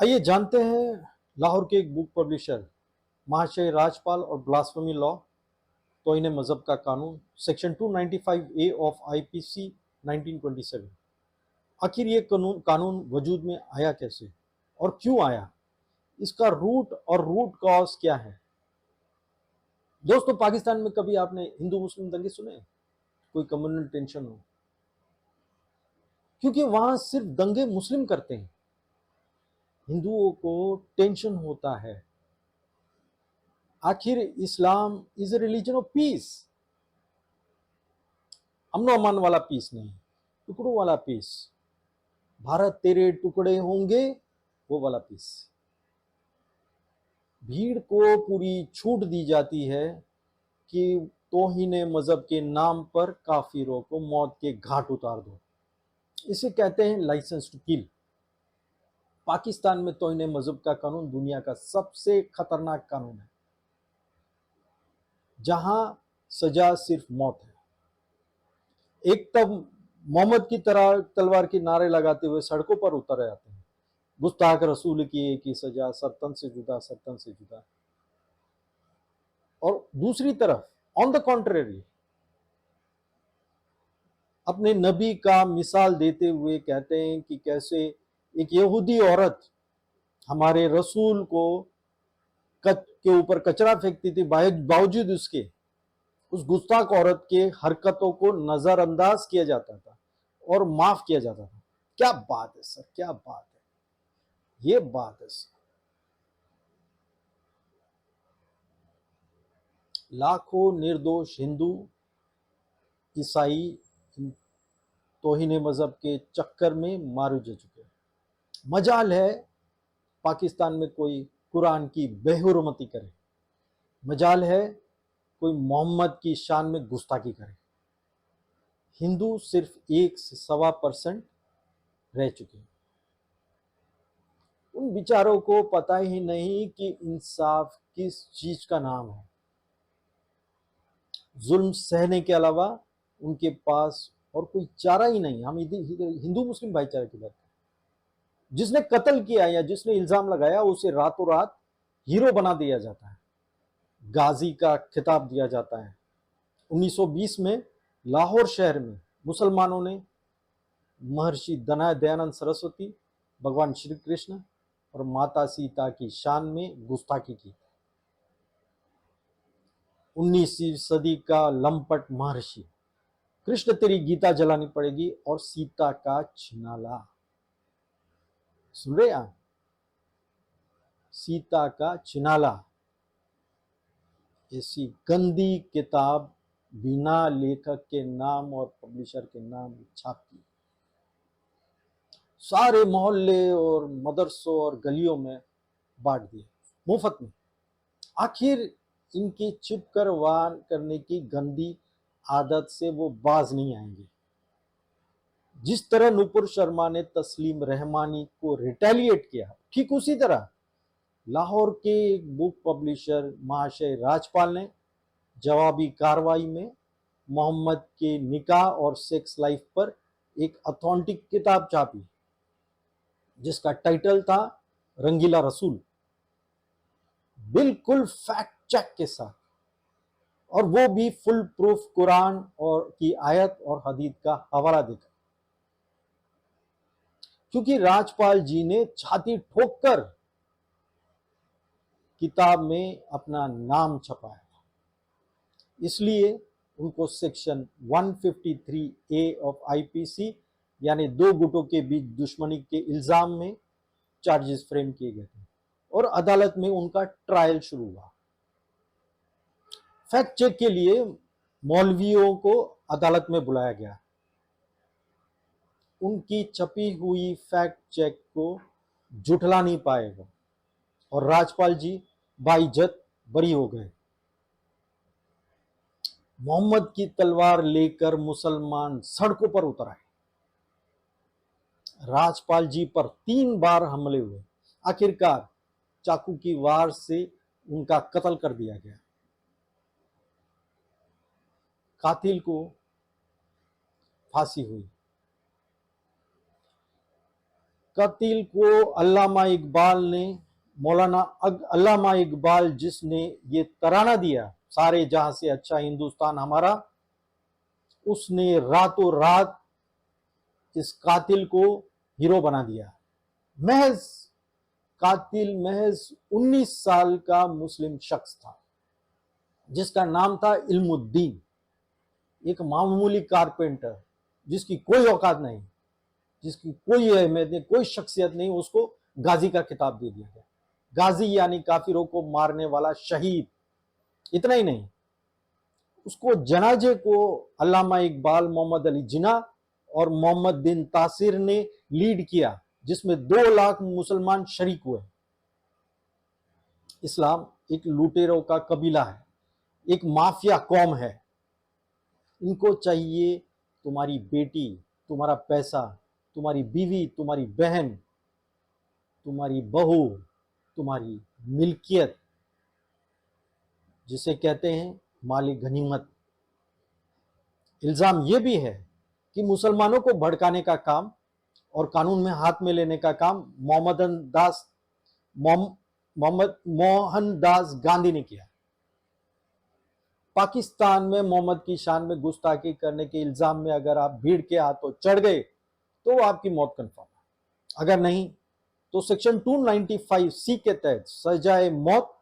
आइए जानते हैं लाहौर के एक बुक पब्लिशर महाशय राजपाल और ब्लास्फेमी लॉ तौहीन मजहब का कानून सेक्शन 295A ऑफ आईपीसी 1927। आखिर ये कानून कानून वजूद में आया कैसे और क्यों आया, इसका रूट और रूट कॉज क्या है। दोस्तों, पाकिस्तान में कभी आपने हिंदू मुस्लिम दंगे सुने, कोई कम्युनल टेंशन हो? क्योंकि वहां सिर्फ दंगे मुस्लिम करते हैं, हिंदुओं को टेंशन होता है। आखिर Islam is a religion of peace, अमनो अमान वाला पीस नहीं, टुकड़ों वाला पीस। भारत तेरे टुकड़े होंगे, वो वाला पीस। भीड़ को पूरी छूट दी जाती है कि तौहीन मजहब के नाम पर काफिरों को मौत के घाट उतार दो। इसे कहते हैं लाइसेंस टू किल। पाकिस्तान में तौहीन मजहब का कानून दुनिया का सबसे खतरनाक कानून है, जहां सजा सिर्फ मौत है। एक तब मोहम्मद की तरह तलवार के नारे लगाते हुए सड़कों पर उतर आते हैं, गुस्ताख रसूल की एक ही सजा, सरतन से जुदा, सरतन से जुदा। और दूसरी तरफ ऑन द कॉन्ट्रेरी अपने नबी का मिसाल देते हुए कहते हैं कि कैसे एक यहूदी औरत हमारे रसूल को के ऊपर कचरा फेंकती थी, बावजूद उसके उस गुस्ताख औरत के हरकतों को नजरअंदाज किया जाता था और माफ किया जाता था। क्या बात है सर, क्या बात है, ये बात है सर। लाखों निर्दोष हिंदू ईसाई तौहीन मजहब के चक्कर में मारे जा चुके हैं। मजाल है पाकिस्तान में कोई कुरान की बेहुरमती करे, मजाल है कोई मोहम्मद की शान में गुस्ताखी करे। हिंदू सिर्फ 1 से 1.25% रह चुके हैं। उन बेचारों को पता ही नहीं कि इंसाफ किस चीज का नाम है। जुल्म सहने के अलावा उनके पास और कोई चारा ही नहीं। हम हिंदू मुस्लिम भाईचारे की बात करें, जिसने कत्ल किया या जिसने इल्जाम लगाया उसे रातों रात हीरो बना दिया जाता है, गाजी का खिताब दिया जाता है। 1920 में लाहौर शहर में मुसलमानों ने महर्षि दयानंद सरस्वती, भगवान श्री कृष्ण और माता सीता की शान में गुस्ताखी की। 19वीं सदी का लंपट महर्षि, कृष्ण तेरी गीता जलानी पड़ेगी और सीता का छिनाला। सुन रहे आप, सीता का छिनाला। ऐसी गंदी किताब बिना लेखक के नाम और पब्लिशर के नाम छापती, सारे मोहल्ले और मदरसों और गलियों में बांट दिए मुफ्त में। आखिर इनकी छिपकर वार करने की गंदी आदत से वो बाज नहीं आएंगे। जिस तरह नुपुर शर्मा ने तस्लीम रहमानी को रिटेलिएट किया, ठीक उसी तरह लाहौर के बुक पब्लिशर महाशय राजपाल ने जवाबी कार्रवाई में मोहम्मद के निकाह और सेक्स लाइफ पर एक ऑथेंटिक किताब छापी, जिसका टाइटल था रंगीला रसूल, बिल्कुल फैक्ट चेक के साथ, और वो भी फुल प्रूफ कुरान और की आयत और हदीस का हवाला देकर। क्योंकि राजपाल जी ने छाती ठोककर किताब में अपना नाम छपाया था, इसलिए उनको सेक्शन 153A ऑफ आईपीसी यानी दो गुटों के बीच दुश्मनी के इल्जाम में चार्जेस फ्रेम किए गए थे और अदालत में उनका ट्रायल शुरू हुआ। फैक्ट चेक के लिए मौलवियों को अदालत में बुलाया गया। उनकी छपी हुई फैक्ट चेक को जुटला नहीं पाएगा और राजपाल जी बाइज्जत बरी हो गए। मोहम्मद की तलवार लेकर मुसलमान सड़कों पर उतर आए। राजपाल जी पर 3 बार हमले हुए। आखिरकार चाकू की वार से उनका कत्ल कर दिया गया। कातिल को फांसी हुई। कत्ल को अल्लामा इकबाल ने, मौलाना अल्लामा इकबाल जिसने ये तराना दिया, सारे जहां से अच्छा हिंदुस्तान हमारा, उसने रातों रात इस कातिल को हीरो बना दिया। महज कातिल महज 19 साल का मुस्लिम शख्स था जिसका नाम था इल्मुद्दीन, एक मामूली कारपेंटर जिसकी कोई औकात नहीं, जिसकी कोई अहमियत नहीं, कोई शख्सियत नहीं, उसको गाजी का खिताब दे दिया गया। गाजी यानी काफिरों को मारने वाला शहीद। इतना ही नहीं, उसको जनाजे को अल्लामा इकबाल, मोहम्मद अली जिन्ना और मोहम्मद बिन तासिर ने लीड किया, जिसमें 2 लाख मुसलमान शरीक हुए। इस्लाम एक लुटेरों का कबीला है, एक माफिया कौम है। इनको चाहिए तुम्हारी बेटी, तुम्हारा पैसा, तुम्हारी बीवी, तुम्हारी बहन, तुम्हारी बहू, तुम्हारी मिल्कियत, जिसे कहते हैं माली गनीमत। इल्जाम यह भी है कि मुसलमानों को भड़काने का काम और कानून में हाथ में लेने का काम मोहनदास गांधी ने किया। पाकिस्तान में मोहम्मद की शान में गुस्ताखी करने के इल्जाम में अगर आप भीड़ के हाथों चढ़ गए तो आपकी मौत कंफर्म है। अगर नहीं तो सेक्शन 295C के तहत सजाए मौत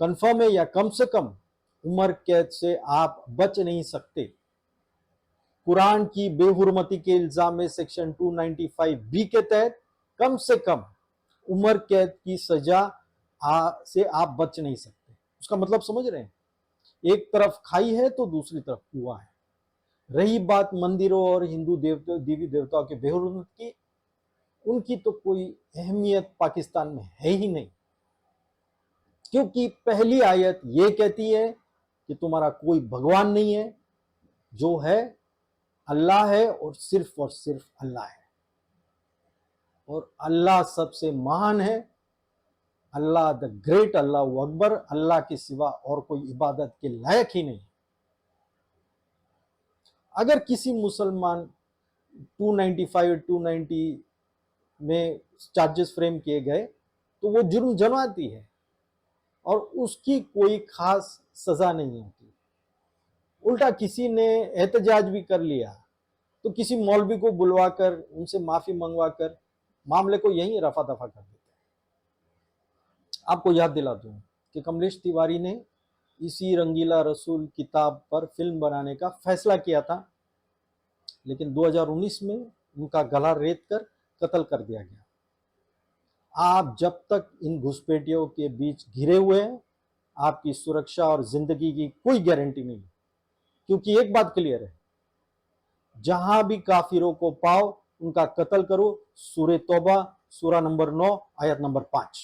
कंफर्म है, या कम से कम उम्र कैद से आप बच नहीं सकते। कुरान की बेहुरमती के इल्जाम में सेक्शन 295B के तहत कम से कम उम्र कैद की सजा से आप बच नहीं सकते। उसका मतलब समझ रहे हैं? एक तरफ खाई है तो दूसरी तरफ कुआं है। रही बात मंदिरों और हिंदू देवी देवताओं के बेहुरमत की, उनकी तो कोई अहमियत पाकिस्तान में है ही नहीं, क्योंकि पहली आयत ये कहती है कि तुम्हारा कोई भगवान नहीं है, जो है अल्लाह है और सिर्फ अल्लाह है, और अल्लाह सबसे महान है। अल्लाह द ग्रेट, अल्लाह अकबर, अल्लाह के सिवा और कोई इबादत के लायक ही नहीं। अगर किसी मुसलमान 295 290 में चार्जेस फ्रेम किए गए तो वो जुर्म जमाती है और उसकी कोई खास सजा नहीं होती। उल्टा किसी ने एहतजाज भी कर लिया तो किसी मौलवी को बुलवाकर उनसे माफी मंगवाकर मामले को यहीं रफा दफा कर देते हैं। आपको याद दिला दूं कि कमलेश तिवारी ने इसी रंगीला रसूल किताब पर फिल्म बनाने का फैसला किया था, लेकिन 2019 में उनका गला रेत कर कत्ल कर दिया गया। आप जब तक इन घुसपैठियों के बीच घिरे हुए हैं, आपकी सुरक्षा और जिंदगी की कोई गारंटी नहीं, क्योंकि एक बात क्लियर है, जहां भी काफिरों को पाओ उनका कत्ल करो। सूरह तौबा सूरा नंबर 9 आयत नंबर 5।